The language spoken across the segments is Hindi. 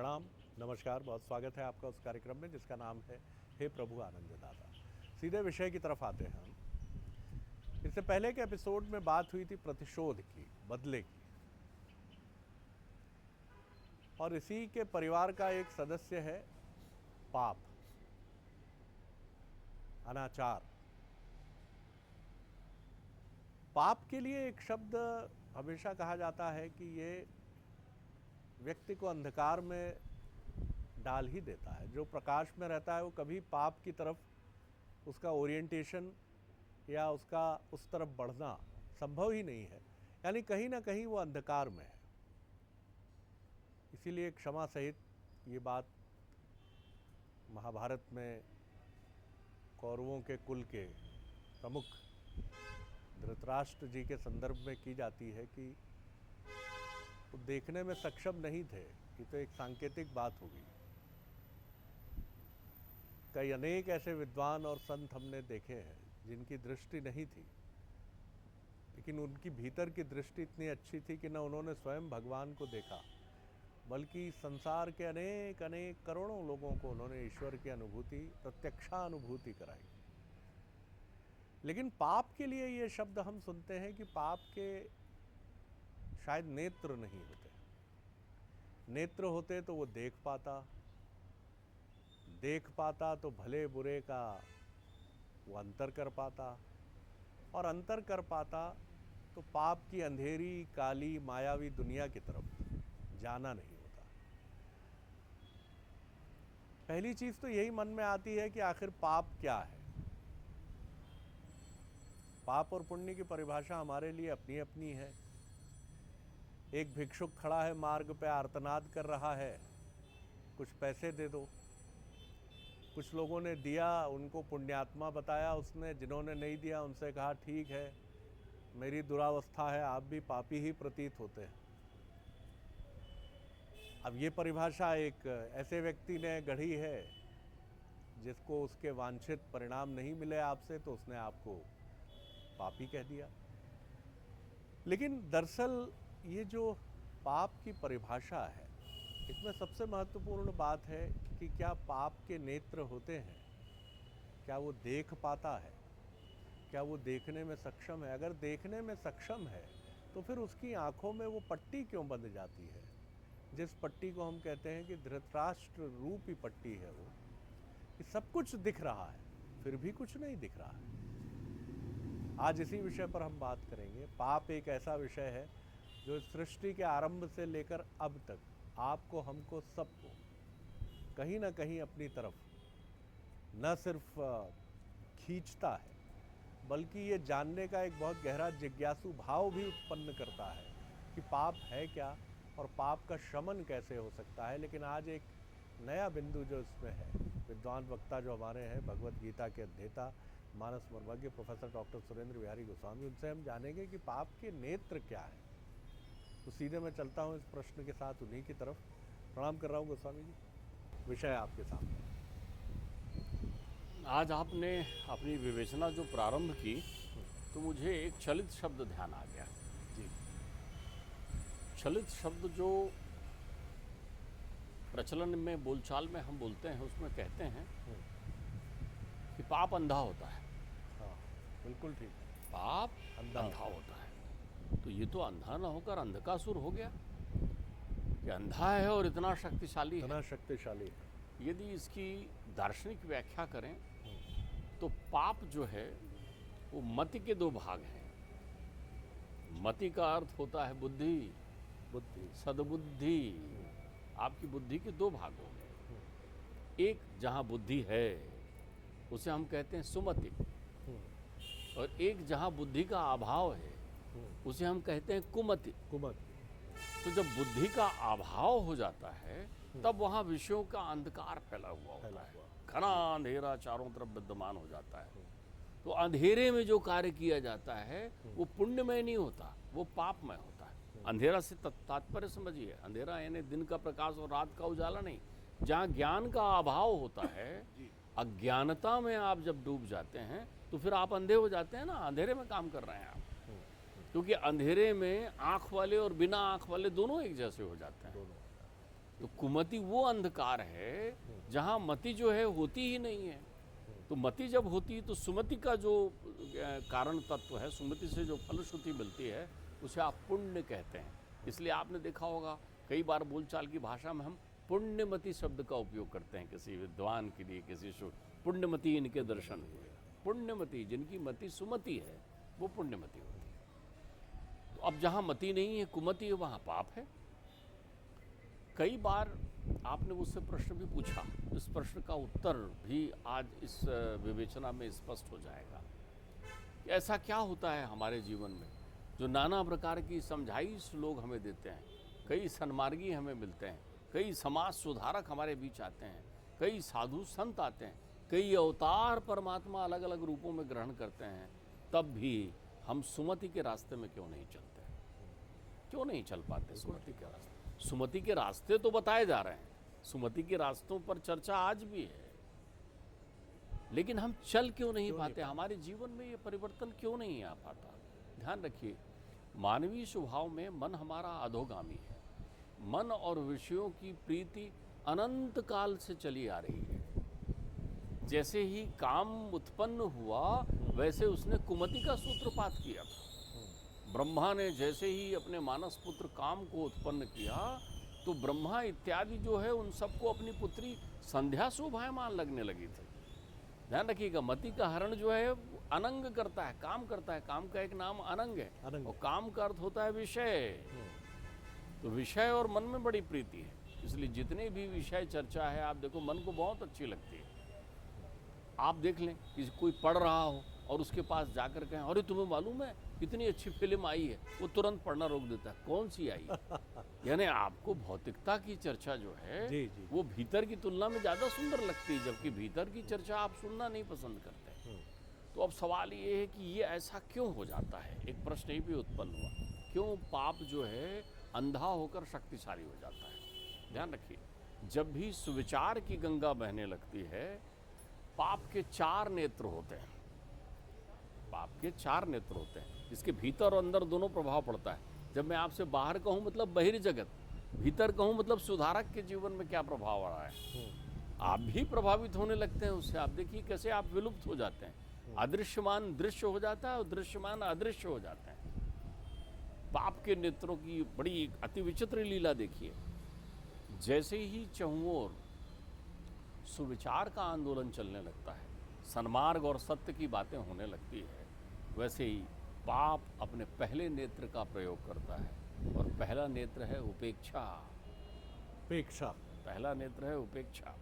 प्रणाम, नमस्कार, बहुत स्वागत है आपका उस कार्यक्रम में जिसका नाम है हे प्रभु आनंद दाता। सीधे विषय की तरफ आते हैं हम। इससे पहले के एपिसोड में बात हुई थी प्रतिशोध की, बदले की, और इसी के परिवार का एक सदस्य है पाप, अनाचार। पाप के लिए एक शब्द हमेशा कहा जाता है कि ये व्यक्ति को अंधकार में डाल ही देता है। जो प्रकाश में रहता है वो कभी पाप की तरफ उसका ओरिएंटेशन या उसका उस तरफ बढ़ना संभव ही नहीं है, यानी कहीं ना कहीं वो अंधकार में है। इसीलिए क्षमा सहित ये बात महाभारत में कौरवों के कुल के प्रमुख धृतराष्ट्र जी के संदर्भ में की जाती है कि वो देखने में सक्षम नहीं थे। ये तो एक सांकेतिक बात होगी। कई अनेक ऐसे विद्वान और संत हमने देखे हैं जिनकी दृष्टि नहीं थी, लेकिन उनकी भीतर की दृष्टि इतनी अच्छी थी कि न उन्होंने स्वयं भगवान को देखा, बल्कि संसार के अनेक अनेक करोड़ों लोगों को उन्होंने ईश्वर की अनुभूति, प्रत्यक्षानुभूति कराई। लेकिन पाप के लिए ये शब्द हम सुनते हैं कि पाप के शायद नेत्र नहीं होते। नेत्र होते तो वो देख पाता तो भले बुरे का वो अंतर कर पाता, और अंतर कर पाता तो पाप की अंधेरी काली मायावी दुनिया की तरफ जाना नहीं होता। पहली चीज तो यही मन में आती है कि आखिर पाप क्या है। पाप और पुण्य की परिभाषा हमारे लिए अपनी अपनी है। एक भिक्षुक खड़ा है मार्ग पे, आर्तनाद कर रहा है, कुछ पैसे दे दो। कुछ लोगों ने दिया, उनको पुण्यात्मा बताया उसने। जिन्होंने नहीं दिया उनसे कहा ठीक है, मेरी दुरावस्था है, आप भी पापी ही प्रतीत होते हैं। अब ये परिभाषा एक ऐसे व्यक्ति ने गढ़ी है जिसको उसके वांछित परिणाम नहीं मिले आपसे, तो उसने आपको पापी कह दिया। लेकिन दरअसल ये जो पाप की परिभाषा है, इसमें सबसे महत्वपूर्ण बात है कि क्या पाप के नेत्र होते हैं, क्या वो देख पाता है, क्या वो देखने में सक्षम है। अगर देखने में सक्षम है तो फिर उसकी आंखों में वो पट्टी क्यों बंध जाती है, जिस पट्टी को हम कहते हैं कि धृतराष्ट्र रूपी पट्टी है वो, कि सब कुछ दिख रहा है फिर भी कुछ नहीं दिख रहा है। आज इसी विषय पर हम बात करेंगे। पाप एक ऐसा विषय है जो सृष्टि के आरंभ से लेकर अब तक आपको, हमको, सबको कहीं ना कहीं अपनी तरफ न सिर्फ खींचता है, बल्कि ये जानने का एक बहुत गहरा जिज्ञासु भाव भी उत्पन्न करता है कि पाप है क्या और पाप का शमन कैसे हो सकता है। लेकिन आज एक नया बिंदु जो इसमें है, विद्वान वक्ता जो हमारे हैं, भगवत गीता के अध्येता, मानस मर्मज्ञ प्रोफेसर डॉक्टर सुरेंद्र बिहारी गोस्वामी, उनसे हम जानेंगे कि पाप के नेत्र क्या है। तो सीधे मैं चलता हूँ इस प्रश्न के साथ उन्हीं की तरफ। प्रणाम कर रहा हूँ गोस्वामी जी, विषय आपके सामने। आज आपने अपनी विवेचना जो प्रारंभ की तो मुझे एक चलित शब्द ध्यान आ गया जी। चलित शब्द जो प्रचलन में, बोलचाल में हम बोलते हैं, उसमें कहते हैं कि पाप अंधा होता है। हाँ, बिल्कुल ठीक है। पाप अंधा होता है। तो ये तो अंधा ना होकर अंधकासुर हो गया कि अंधा है और इतना शक्तिशाली है। इतना शक्तिशाली है। यदि इसकी दार्शनिक व्याख्या करें तो पाप जो है वो मति के दो भाग हैं। मति का अर्थ होता है बुद्धि, सद्बुद्धि। आपकी बुद्धि के दो भाग हो गए। एक जहाँ बुद्धि है उसे हम कहते हैं सुमति, और एक जहाँ बुद्धि का अभाव है उसे हम कहते हैं कुमति। तो जब बुद्धि का अभाव हो जाता है तब वहाँ विषयों का अंधकार फैला हुआ होता है, घना अंधेरा चारों तरफ विद्यमान हो जाता है। तो अंधेरे में जो कार्य किया जाता है वो पुण्यमय नहीं होता, वो पापमय होता है। अंधेरा से तात्पर्य समझिए, अंधेरा यानी दिन का प्रकाश और रात का उजाला नहीं। जहाँ ज्ञान का अभाव होता है, अज्ञानता में आप जब डूब जाते हैं तो फिर आप अंधे हो जाते हैं ना, अंधेरे में काम कर रहे हैं आप। क्योंकि अंधेरे में आँख वाले और बिना आँख वाले दोनों एक जैसे हो जाते हैं। तो कुमति वो अंधकार है जहाँ मति जो है होती ही नहीं है। तो मति जब होती है तो सुमति का जो कारण तत्व है, सुमति से जो फलश्रुति मिलती है, उसे आप पुण्य कहते हैं। इसलिए आपने देखा होगा कई बार बोलचाल की भाषा में हम पुण्यमति शब्द का उपयोग करते हैं किसी विद्वान के लिए, किसी पुण्यमति इनके दर्शन हुए। पुण्यमति, जिनकी मति सुमति है, वो पुण्यमति होती है। तो अब जहाँ मति नहीं है, कुमति है, वहाँ पाप है। कई बार आपने मुझसे प्रश्न भी पूछा, इस प्रश्न का उत्तर भी आज इस विवेचना में स्पष्ट हो जाएगा कि ऐसा क्या होता है हमारे जीवन में जो नाना प्रकार की समझाइश लोग हमें देते हैं। कई सन्मार्गी हमें मिलते हैं, कई समाज सुधारक हमारे बीच आते हैं, कई साधु संत आते हैं, कई अवतार परमात्मा अलग अलग रूपों में ग्रहण करते हैं, तब भी हम सुमति के रास्ते में क्यों नहीं चलते? क्यों नहीं चल पाते सुमति के रास्ते? सुमति के रास्ते तो बताए जा रहे हैं, सुमति के रास्तों पर चर्चा आज भी है, लेकिन हम चल क्यों नहीं पाते? हमारे जीवन में ये परिवर्तन क्यों नहीं आ पाता? ध्यान रखिए, मानवीय स्वभाव में मन हमारा अधोगामी है। मन और विषयों की प्रीति अनंत काल से चली आ रही है। जैसे ही काम उत्पन्न हुआ, वैसे उसने कुमति का सूत्रपात किया था। ब्रह्मा ने जैसे ही अपने मानस पुत्र काम को उत्पन्न किया, तो ब्रह्मा इत्यादि जो है उन सबको अपनी पुत्री संध्या शोभायमान लगने लगी थी। ध्यान रखिएगा, मति का हरण जो है अनंग करता है, काम करता है। काम का एक नाम अनंग है, और काम का अर्थ होता है विषय। तो विषय और मन में बड़ी प्रीति है, इसलिए जितने भी विषय चर्चा है, आप देखो मन को बहुत अच्छी लगती है। आप देख लें कि कोई पढ़ रहा हो और उसके पास जाकर कहें, अरे तुम्हें मालूम है कितनी अच्छी फिल्म आई है, वो तुरंत पढ़ना रोक देता है, कौन सी आई? यानी आपको भौतिकता की चर्चा जो है जी। वो भीतर की तुलना में ज़्यादा सुंदर लगती है, जबकि भीतर की चर्चा आप सुनना नहीं पसंद करते। तो अब सवाल ये है कि ये ऐसा क्यों हो जाता है? एक प्रश्न ये भी उत्पन्न हुआ, क्यों पाप जो है अंधा होकर शक्तिशाली हो जाता है? ध्यान रखिए, जब भी सुविचार की गंगा बहने लगती है, पाप के 4 नेत्र होते हैं। पाप के 4 नेत्र होते हैं, इसके भीतर और अंदर दोनों प्रभाव पड़ता है। जब मैं आपसे बाहर कहूँ मतलब बहिर्जगत, भीतर कहूँ मतलब सुधारक के जीवन में क्या प्रभाव आ रहा है, आप भी प्रभावित होने लगते हैं उससे। आप देखिए कैसे आप विलुप्त हो जाते हैं, अदृश्यमान दृश्य हो जाता है और दृश्यमान अदृश्य हो जाता है। पाप के नेत्रों की बड़ी अति विचित्र लीला देखिए। जैसे ही चहुओर सुविचार का आंदोलन चलने लगता है, सन्मार्ग और सत्य की बातें होने लगती है, वैसे ही पाप अपने पहले नेत्र का प्रयोग करता है, और पहला नेत्र है उपेक्षा। उपेक्षा, पहला नेत्र है उपेक्षा।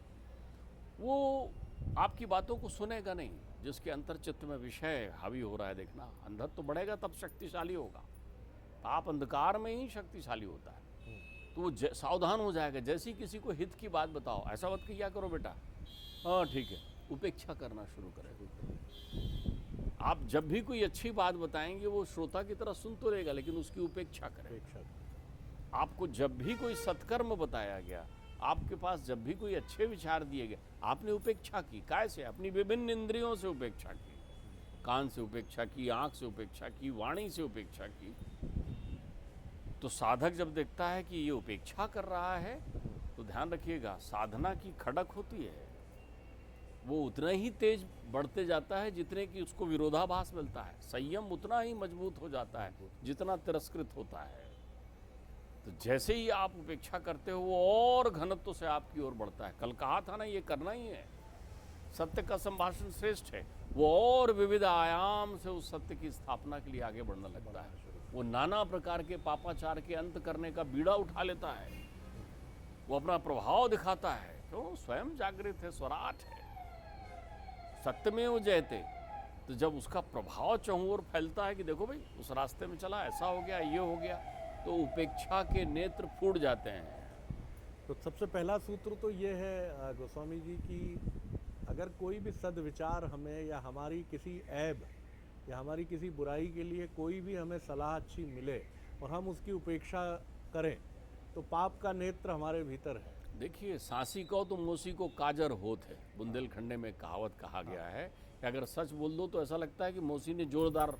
वो आपकी बातों को सुनेगा नहीं, जिसके अंतर्चित्त में विषय हावी हो रहा है। देखना, अंधत्व तो बढ़ेगा तब शक्तिशाली होगा। पाप अंधकार में ही शक्तिशाली होता है। तो वो सावधान हो जाएगा। जैसे ही किसी को हित की बात बताओ, ऐसा मत किया करो बेटा, हाँ ठीक है, उपेक्षा करना शुरू करेगा। आप जब भी कोई अच्छी बात बताएंगे, वो श्रोता की तरह सुन तो लेगा, लेकिन उसकी उपेक्षा करेगा। आपको जब भी कोई सत्कर्म बताया गया, आपके पास जब भी कोई अच्छे विचार दिए गए, आपने उपेक्षा की। कैसे? अपनी विभिन्न इंद्रियों से उपेक्षा की। कान से उपेक्षा की, आँख से उपेक्षा की, वाणी से उपेक्षा की। तो साधक जब देखता है कि ये उपेक्षा कर रहा है, तो ध्यान रखिएगा, साधना की खड़क होती है, वो उतना ही तेज बढ़ते जाता है जितने कि उसको विरोधाभास मिलता है। संयम उतना ही मजबूत हो जाता है जितना तिरस्कृत होता है। तो जैसे ही आप उपेक्षा करते हो, वो और घनत्व से आपकी ओर बढ़ता है। कल कहा था ना, ये करना ही है। सत्य का संभाषण श्रेष्ठ है। वो और विविध आयाम से उस सत्य की स्थापना के लिए आगे बढ़ने लगता है। वो नाना प्रकार के पापाचार के अंत करने का बीड़ा उठा लेता है। वो अपना प्रभाव दिखाता है, क्यों? स्वयं जागृत है, स्वराट है, सत्य में वो जयते। तो जब उसका प्रभाव चहुं ओर फैलता है कि देखो भाई, उस रास्ते में चला, ऐसा हो गया, ये हो गया, तो उपेक्षा के नेत्र फूट जाते हैं। तो सबसे पहला सूत्र तो ये है गोस्वामी जी कि अगर कोई भी सद्विचार हमें, या हमारी किसी ऐब या हमारी किसी बुराई के लिए कोई भी हमें सलाह अच्छी मिले और हम उसकी उपेक्षा करें, तो पाप का नेत्र हमारे भीतर है। देखिए, सांसी को तो मोसी को काजर होत है, बुंदेलखंड में कहावत कहा गया है कि अगर सच बोल दो तो ऐसा लगता है कि मोसी ने जोरदार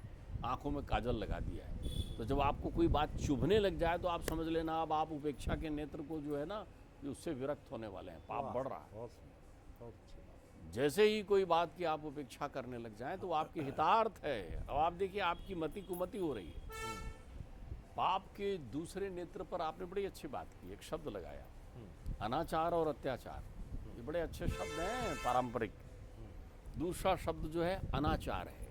आंखों में काजल लगा दिया है। तो जब आपको कोई बात चुभने लग जाए, तो आप समझ लेना अब आप उपेक्षा के नेत्र को जो है ना ये उससे विरक्त होने वाले हैं, पाप वाह, बढ़ रहा है। बहुत सुंदर, बहुत अच्छी बात। जैसे ही कोई बात की आप उपेक्षा करने लग जाएं तो वो आपके हितार्थ है। अब आप देखिए आपकी मति कुमति हो रही है। पाप के दूसरे नेत्र पर आपने बड़ी अच्छी बात की, एक शब्द लगाया, अनाचार और अत्याचार। ये बड़े अच्छे शब्द हैं पारंपरिक। दूसरा शब्द जो है अनाचार है,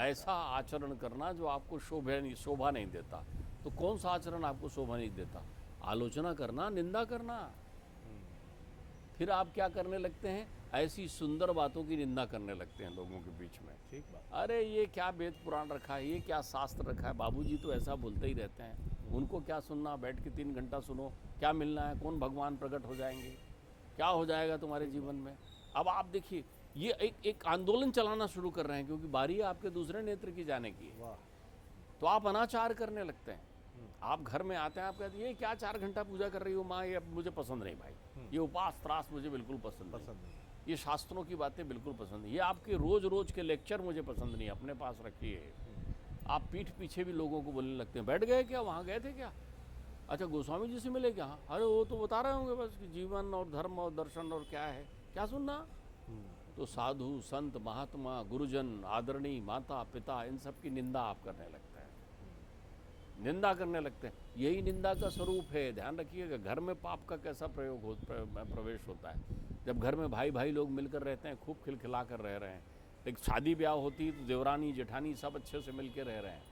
ऐसा आचरण करना जो आपको शोभा नहीं देता। तो कौन सा आचरण आपको शोभा नहीं देता? आलोचना करना, निंदा करना। फिर आप क्या करने लगते हैं? ऐसी सुंदर बातों की निंदा करने लगते हैं लोगों के बीच में। ठीक बात। अरे ये क्या वेद पुराण रखा है, ये क्या शास्त्र रखा है, बाबूजी तो ऐसा बोलते ही रहते हैं, उनको क्या सुनना, बैठ के 3 घंटा सुनो, क्या मिलना है, कौन भगवान प्रकट हो जाएंगे, क्या हो जाएगा तुम्हारे जीवन में। अब आप देखिए ये एक आंदोलन चलाना शुरू कर रहे हैं, क्योंकि बारी है आपके दूसरे नेत्र की जाने की है। वाह। तो आप अनाचार करने लगते हैं। आप घर में आते हैं, आप कहते हैं ये क्या 4 घंटा पूजा कर रही हो माँ, ये मुझे पसंद नहीं भाई, ये उपास त्रास मुझे बिल्कुल पसंद नहीं, ये शास्त्रों की बातें बिल्कुल पसंद नहीं, ये आपके रोज रोज के लेक्चर मुझे पसंद नहीं, अपने पास रखिए। आप पीठ पीछे भी लोगों को बोलने लगते हैं, बैठ गए क्या, वहाँ गए थे क्या, अच्छा गोस्वामी जी से मिले क्या, अरे वो तो बता रहे होंगे बस कि जीवन और धर्म और दर्शन और क्या है, क्या सुनना। तो साधु संत महात्मा गुरुजन आदरणीय माता पिता इन सब की निंदा आप करने लगते हैं, निंदा करने लगते हैं। यही निंदा का स्वरूप है। ध्यान रखिएगा घर में पाप का कैसा प्रवेश होता है। जब घर में भाई भाई लोग मिलकर रहते हैं, खूब खिलखिला कर रह रहे हैं, एक शादी ब्याह होती है तो देवरानी जेठानी सब अच्छे से मिल के रह रहे हैं,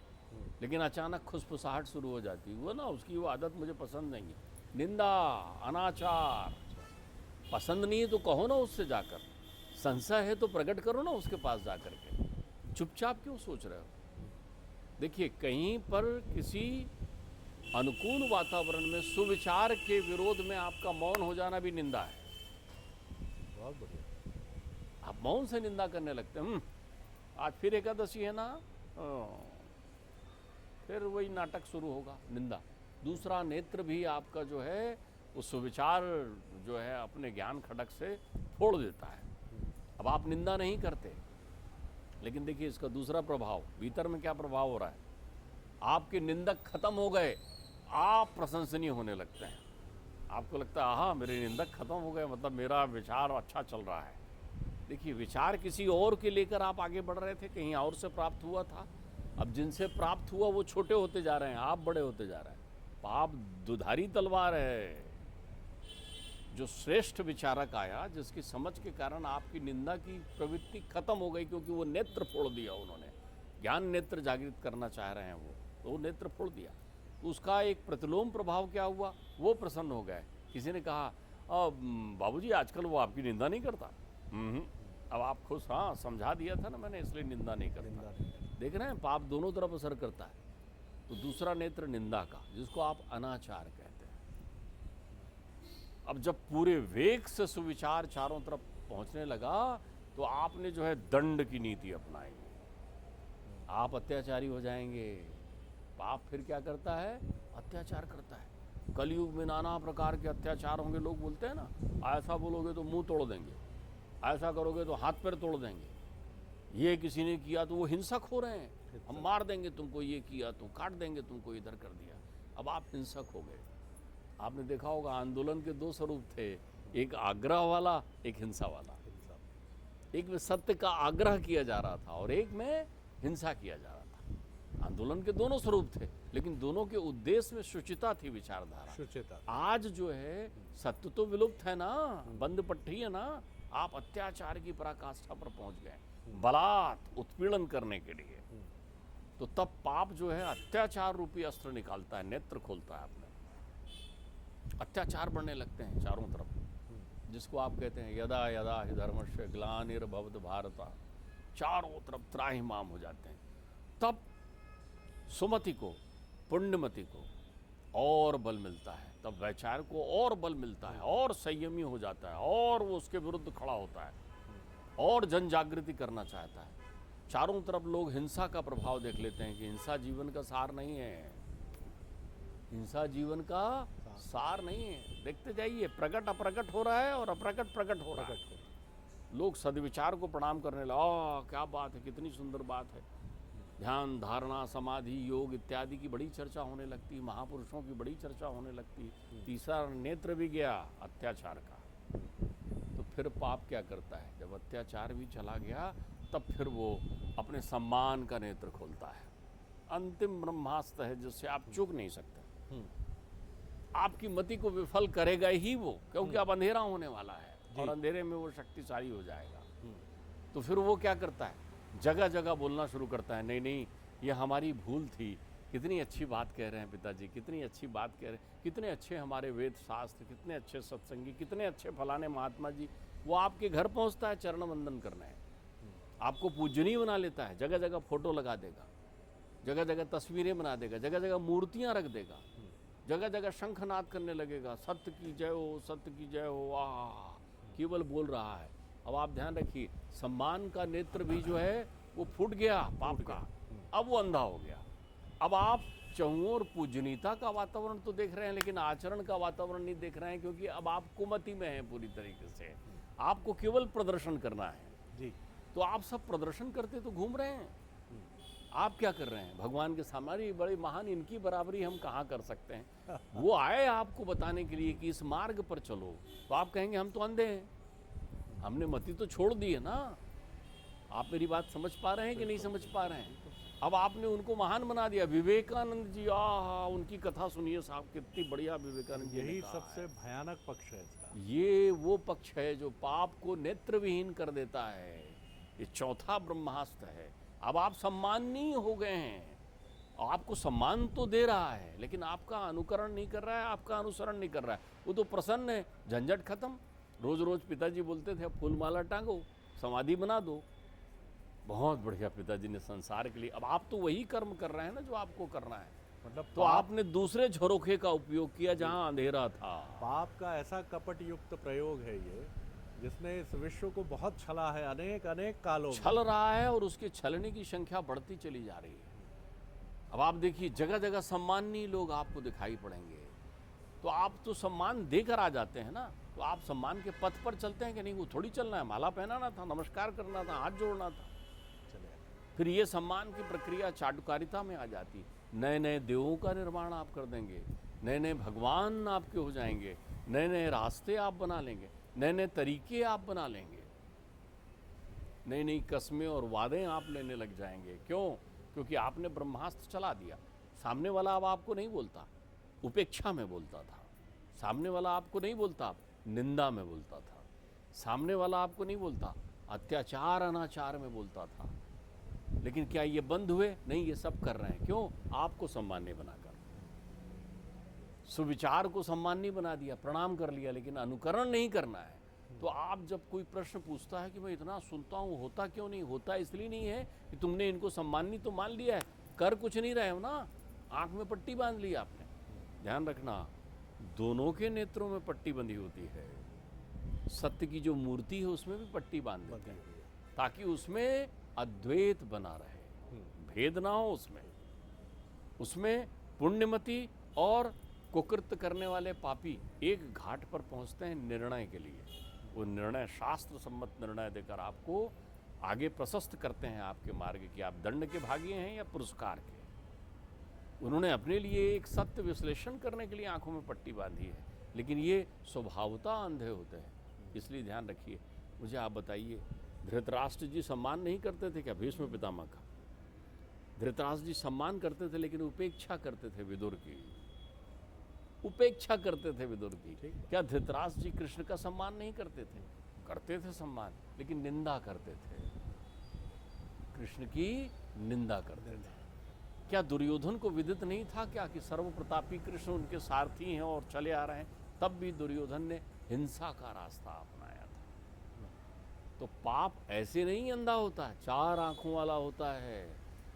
लेकिन अचानक खुसफुसाहट शुरू हो जाती है, वो ना उसकी वो आदत मुझे पसंद नहीं है। निंदा अनाचार पसंद नहीं है तो कहो ना उससे जाकर, संशय है तो प्रकट करो ना उसके पास जाकर के, चुपचाप क्यों सोच रहे हो। देखिए कहीं पर किसी अनुकूल वातावरण में सुविचार के विरोध में आपका मौन हो जाना भी निंदा है। बहुत बढ़िया। आप मौन से निंदा करने लगते हैं, आज फिर एकादशी है ना, फिर वही नाटक शुरू होगा, निंदा। दूसरा नेत्र भी आपका जो है वो सुविचार जो है अपने ज्ञान खड़क से फोड़ देता है। अब आप निंदा नहीं करते, लेकिन देखिए इसका दूसरा प्रभाव भीतर में क्या प्रभाव हो रहा है, आपके निंदक खत्म हो गए, आप प्रशंसनीय होने लगते हैं। आपको लगता है हाँ मेरे निंदक खत्म हो गए, मतलब मेरा विचार अच्छा चल रहा है। देखिए विचार किसी और के लेकर आप आगे बढ़ रहे थे, कहीं और से प्राप्त हुआ था, अब जिनसे प्राप्त हुआ वो छोटे होते जा रहे हैं, आप बड़े होते जा रहे हैं। पाप दुधारी तलवार है। जो श्रेष्ठ विचारक आया, जिसकी समझ के कारण आपकी निंदा की प्रवृत्ति खत्म हो गई, क्योंकि वो नेत्र फोड़ दिया उन्होंने, ज्ञान नेत्र जागृत करना चाह रहे हैं वो, तो वो नेत्र फोड़ दिया। उसका एक प्रतिलोम प्रभाव क्या हुआ, वो प्रसन्न हो गए। किसी ने कहा बाबूजी आजकल वो आपकी निंदा नहीं करता। अब आप खुश, हाँ समझा दिया था ना मैंने, इसलिए निंदा नहीं करता। देख रहे हैं पाप दोनों तरफ असर करता है। तो दूसरा नेत्र निंदा का, जिसको आप अनाचार कहते हैं। अब जब पूरे वेग से सुविचार चारों तरफ पहुंचने लगा तो आपने जो है दंड की नीति अपनाई, आप अत्याचारी हो जाएंगे। पाप फिर क्या करता है, अत्याचार करता है। कलयुग में नाना प्रकार के अत्याचार होंगे। लोग बोलते हैं ना, ऐसा बोलोगे तो मुंह तोड़ देंगे, ऐसा करोगे तो हाथ पैर तोड़ देंगे, ये किसी ने किया तो वो हिंसक हो रहे हैं, हम मार देंगे तुमको, ये किया तो काट देंगे तुमको, इधर कर दिया। अब आप हिंसक हो गए। आपने देखा होगा आंदोलन के 2 स्वरूप थे, एक आग्रह वाला, एक हिंसा वाला। एक में सत्य का आग्रह किया जा रहा था और एक में हिंसा किया जा रहा था। आंदोलन के दोनों स्वरूप थे, लेकिन दोनों के उद्देश्य में शुचिता थी, विचारधारा शुचिता। आज जो है सत्य तो विलुप्त है ना, बंद पट्टी है ना, आप अत्याचार की पराकाष्ठा पर पहुंच गए, बलात् उत्पीड़न करने के लिए। तो तब पाप जो है अत्याचार रूपी अस्त्र निकालता है, नेत्र खोलता है अपने, अत्याचार बढ़ने लगते हैं चारों तरफ, जिसको आप कहते हैं यदा यदा हि धर्मस्य ग्लानिर्भवति भारत, चारों तरफ त्राहिमाम हो जाते हैं। तब सुमति को, पुण्यमति को और बल मिलता है, तब वैचार को और बल मिलता है, और संयमी हो जाता है, और वो उसके विरुद्ध खड़ा होता है, और जन जागृति करना चाहता है। चारों तरफ लोग हिंसा का प्रभाव देख लेते हैं कि हिंसा जीवन का सार नहीं है, हिंसा जीवन का सार नहीं है। देखते जाइए, प्रकट अप्रकट हो रहा है और अप्रकट प्रकट हो रहा है। लोग सदविचार को प्रणाम करने लगे, क्या बात है, कितनी सुंदर बात है, ध्यान धारणा समाधि योग इत्यादि की बड़ी चर्चा होने लगती, महापुरुषों की बड़ी चर्चा होने लगती। तीसरा नेत्र भी गया अत्याचार का। तो फिर पाप क्या करता है, जब अत्याचार भी चला गया तब फिर वो अपने सम्मान का नेत्र खोलता है। अंतिम ब्रह्मास्त्र है जिससे आप चूक नहीं सकते। आपकी मति को विफल करेगा ही वो, क्योंकि अब अंधेरा होने वाला है और अंधेरे में वो शक्तिशाली हो जाएगा। तो फिर वो क्या करता है, जगह जगह बोलना शुरू करता है, नहीं नहीं ये हमारी भूल थी, कितनी अच्छी बात कह रहे हैं पिताजी, कितनी अच्छी बात कह रहे हैं, कितने अच्छे हमारे वेद शास्त्र, कितने अच्छे सत्संगी, कितने अच्छे फलाने महात्मा जी। वो आपके घर पहुंचता है चरण वंदन करने, आपको पूजनीय बना लेता है, जगह जगह फोटो लगा देगा, जगह जगह तस्वीरें बना देगा, जगह जगह मूर्तियां रख देगा, जगह जगह शंखनाद करने लगेगा, सत्य की जय हो, सत्य की जय हो, आह केवल बोल रहा है। अब आप ध्यान रखिए, सम्मान का नेत्र भी जो है वो फूट गया पाप का, अब वो अंधा हो गया। अब आप चहुओं पूजनीयता का वातावरण तो देख रहे हैं, लेकिन आचरण का वातावरण नहीं देख रहे हैं, क्योंकि अब आप कुमति में हैं पूरी तरीके से। आपको केवल प्रदर्शन करना है जी। तो आप सब प्रदर्शन करते तो घूम रहे हैं, आप क्या कर रहे हैं भगवान के सामने? बड़े महान, इनकी बराबरी हम कहाँ कर सकते हैं। वो आए आपको बताने के लिए कि इस मार्ग पर चलो, तो आप कहेंगे हम तो अंधे हैं, हमने मति तो छोड़ दी है ना। आप मेरी बात समझ पा रहे हैं कि नहीं समझ पा रहे हैं? अब आपने उनको महान बना दिया। विवेकानंद जी, आहा उनकी कथा सुनिए साहब, कितनी बढ़िया विवेकानंद जी। यही सबसे भयानक पक्ष है इसका। ये वो पक्ष है जो पाप को नेत्र विहीन कर देता है। ये चौथा ब्रह्मास्त्र है। अब आप सम्माननीय हो गए हैं, आपको सम्मान तो दे रहा है, लेकिन आपका अनुकरण नहीं कर रहा है, आपका अनुसरण नहीं कर रहा है। वो तो प्रसन्न है, झंझट खत्म। रोज रोज पिताजी बोलते थे फूलमाला टांगो, समाधि बना दो, बहुत बढ़िया पिताजी ने संसार के लिए। अब आप तो वही कर्म कर रहे हैं ना जो आपको करना है, मतलब तो आपने दूसरे झरोखे का उपयोग किया जहां अंधेरा था। पाप का ऐसा कपट युक्त प्रयोग है ये, जिसने इस विश्व को बहुत छला है, अनेक अनेक कालों में छल रहा है, और उसके छलने की संख्या बढ़ती चली जा रही है। अब आप देखिए, जगह जगह सम्माननीय लोग आपको दिखाई पड़ेंगे, तो आप तो सम्मान देकर आ जाते हैं ना। तो आप सम्मान के पथ पर चलते हैं कि नहीं? वो थोड़ी चलना है, माला पहनाना था, नमस्कार करना था, हाथ जोड़ना था। फिर ये सम्मान की प्रक्रिया चाटुकारिता में आ जाती। नए नए देवों का निर्माण आप कर देंगे, नए नए भगवान आपके हो जाएंगे, नए नए रास्ते आप बना लेंगे, नए नए तरीके आप बना लेंगे, नई नई कस्में और वादे आप लेने लग जाएंगे। क्यों? क्योंकि आपने ब्रह्मास्त्र चला दिया। सामने वाला अब आपको नहीं बोलता, उपेक्षा में बोलता था। सामने वाला आपको नहीं बोलता, निंदा में बोलता था। सामने वाला आपको नहीं बोलता, अत्याचार अनाचार में बोलता था। लेकिन क्या ये बंद हुए? नहीं, ये सब कर रहे हैं। क्यों? आपको सम्मान्य बनाकर, सुविचार को सम्मान्य बना दिया, प्रणाम कर लिया, लेकिन अनुकरण नहीं करना है। तो आप जब कोई प्रश्न पूछता है कि मैं इतना सुनता हूँ, होता क्यों नहीं? होता इसलिए नहीं है कि तुमने इनको सम्मान्य तो मान लिया है, कर कुछ नहीं रहे हो ना, आंख में पट्टी बांध ली आपने। ध्यान रखना, दोनों के नेत्रों में पट्टी बंधी होती है। सत्य की जो मूर्ति है उसमें भी पट्टी बांध देते हैं, ताकि उसमें अद्वैत बना रहे, भेद ना हो उसमें। उसमें पुण्यमती और कुकृत करने वाले पापी एक घाट पर पहुंचते हैं निर्णय के लिए। वो निर्णय शास्त्र सम्मत निर्णय देकर आपको आगे प्रशस्त करते हैं आपके मार्ग की। आप दंड के भागी हैं या पुरस्कार के। उन्होंने अपने लिए एक सत्य विश्लेषण करने के लिए आंखों में पट्टी बांधी है, लेकिन ये स्वभावता अंधे होते हैं। इसलिए ध्यान रखिए। मुझे आप बताइए, धृतराष्ट्र जी सम्मान नहीं करते थे क्या भीष्म पितामह का? धृतराष्ट्र जी सम्मान करते थे, लेकिन उपेक्षा करते थे विदुर की, उपेक्षा करते थे विदुर की। क्या धृतराष्ट्र जी कृष्ण का सम्मान नहीं करते थे? करते थे सम्मान, लेकिन निंदा करते थे, कृष्ण की निंदा करते थे। क्या दुर्योधन को विदित नहीं था क्या कि सर्वप्रतापी कृष्ण उनके सारथी हैं और चले आ रहे हैं? तब भी दुर्योधन ने हिंसा का रास्ता अपनाया था। तो पाप ऐसे नहीं अंधा होता है, चार आंखों वाला होता है।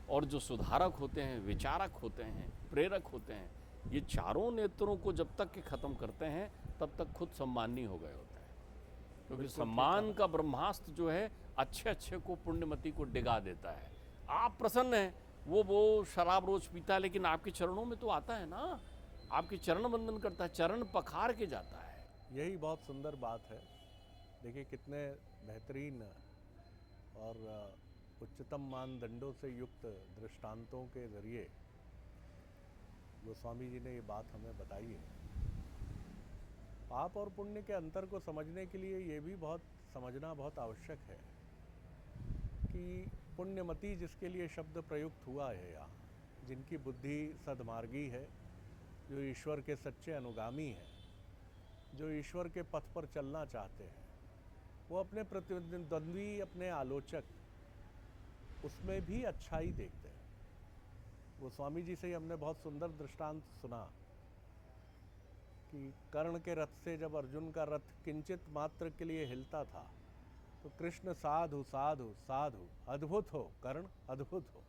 और जो सुधारक होते हैं, विचारक होते हैं, प्रेरक होते हैं, ये चारों नेत्रों को जब तक के खत्म करते हैं तब तक खुद सम्मानी हो गए होते हैं। क्योंकि सम्मान का ब्रह्मास्त्र जो है अच्छे अच्छे को, पुण्यमती को डिगा देता है। आप प्रसन्न हैं, वो शराब रोज पीता है, लेकिन आपके चरणों में तो आता है ना, आपके चरण बंदन करता है, चरण पखार के जाता है। यही बहुत सुंदर बात है। देखिए कितने बेहतरीन और उच्चतम मानदंडों से युक्त दृष्टांतों के जरिए गोस्वामी जी ने ये बात हमें बताई है। पाप और पुण्य के अंतर को समझने के लिए ये भी समझना बहुत आवश्यक है कि पुण्यमती जिसके लिए शब्द प्रयुक्त हुआ है यहाँ, जिनकी बुद्धि सद्मार्गी है, जो ईश्वर के सच्चे अनुगामी हैं, जो ईश्वर के पथ पर चलना चाहते हैं, वो अपने प्रतिद्वंद्वी, अपने आलोचक, उसमें भी अच्छाई देखते हैं। वो स्वामी जी से ही हमने बहुत सुंदर दृष्टांत सुना कि कर्ण के रथ से जब अर्जुन का रथ किंचित मात्र के लिए हिलता था तो कृष्ण साधु साधु साधु, अद्भुत हो कर्ण, अद्भुत हो।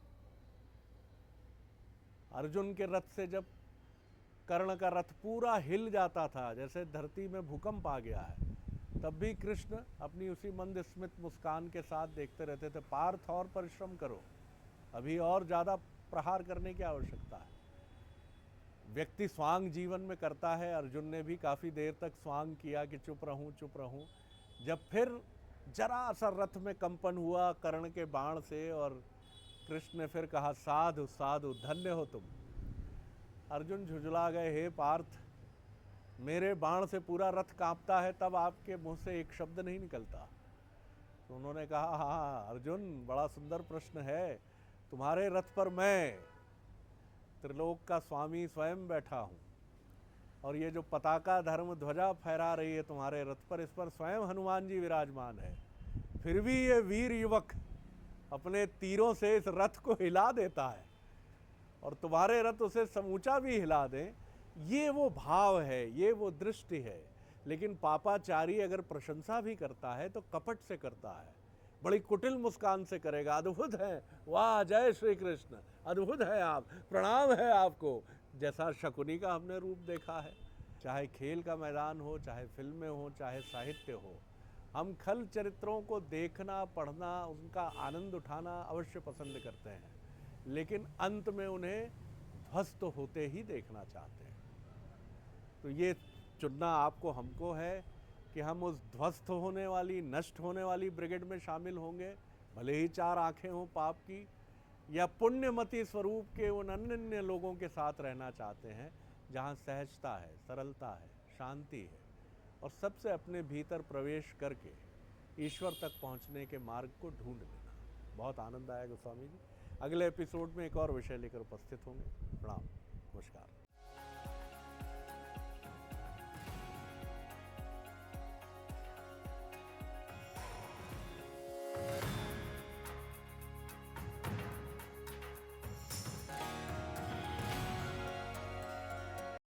अर्जुन के रथ से जब कर्ण का रथ पूरा हिल जाता था, जैसे धरती में भूकंप आ गया है, तब भी कृष्ण अपनी उसी मंद स्मित मुस्कान के साथ देखते रहते थे। पार्थ और परिश्रम करो, अभी और ज़्यादा प्रहार करने की आवश्यकता है। व्यक्ति स्वांग जीवन में करता है, अर्जुन ने भी काफ़ी देर तक स्वांग किया कि चुप रहूं चुप रहूं। जब फिर जरा सा रथ में कंपन हुआ कर्ण के बाण से और कृष्ण ने फिर कहा साधु साधु, धन्य हो तुम। अर्जुन झुंझला गए, हे पार्थ, मेरे बाण से पूरा रथ कांपता है, तब आपके मुंह से एक शब्द नहीं निकलता। तो उन्होंने कहा, हाँ अर्जुन, बड़ा सुंदर प्रश्न है। तुम्हारे रथ पर मैं त्रिलोक का स्वामी स्वयं बैठा हूँ, और ये जो पताका धर्म ध्वजा फहरा रही है तुम्हारे रथ पर, इस पर स्वयं हनुमान जी विराजमान है। फिर भी ये वीर युवक अपने तीरों से इस रथ को हिला देता है, और तुम्हारे रथ उसे समूचा भी हिला दें। ये वो भाव है, ये वो दृष्टि है। लेकिन पापाचारी अगर प्रशंसा भी करता है तो कपट से करता है, बड़ी कुटिल मुस्कान से करेगा। अद्भुत है, वाह, जय श्री कृष्ण, अद्भुत है आप, प्रणाम है आपको, जैसा शकुनी का हमने रूप देखा है। चाहे खेल का मैदान हो, चाहे फिल्में हो, चाहे साहित्य हो, हम खल चरित्रों को देखना, पढ़ना, उनका आनंद उठाना अवश्य पसंद करते हैं, लेकिन अंत में उन्हें ध्वस्त होते ही देखना चाहते हैं। तो ये चुनना आपको हमको है कि हम उस ध्वस्त होने वाली, नष्ट होने वाली ब्रिगेड में शामिल होंगे, भले ही 4 आंखें हों पाप की, या पुण्यमती स्वरूप के उन अनन्य लोगों के साथ रहना चाहते हैं जहाँ सहजता है, सरलता है, शांति है, और सबसे अपने भीतर प्रवेश करके ईश्वर तक पहुँचने के मार्ग को ढूंढ लेना। बहुत आनंद आया गोस्वामी जी। अगले एपिसोड में एक और विषय लेकर उपस्थित होंगे। प्रणाम, नमस्कार।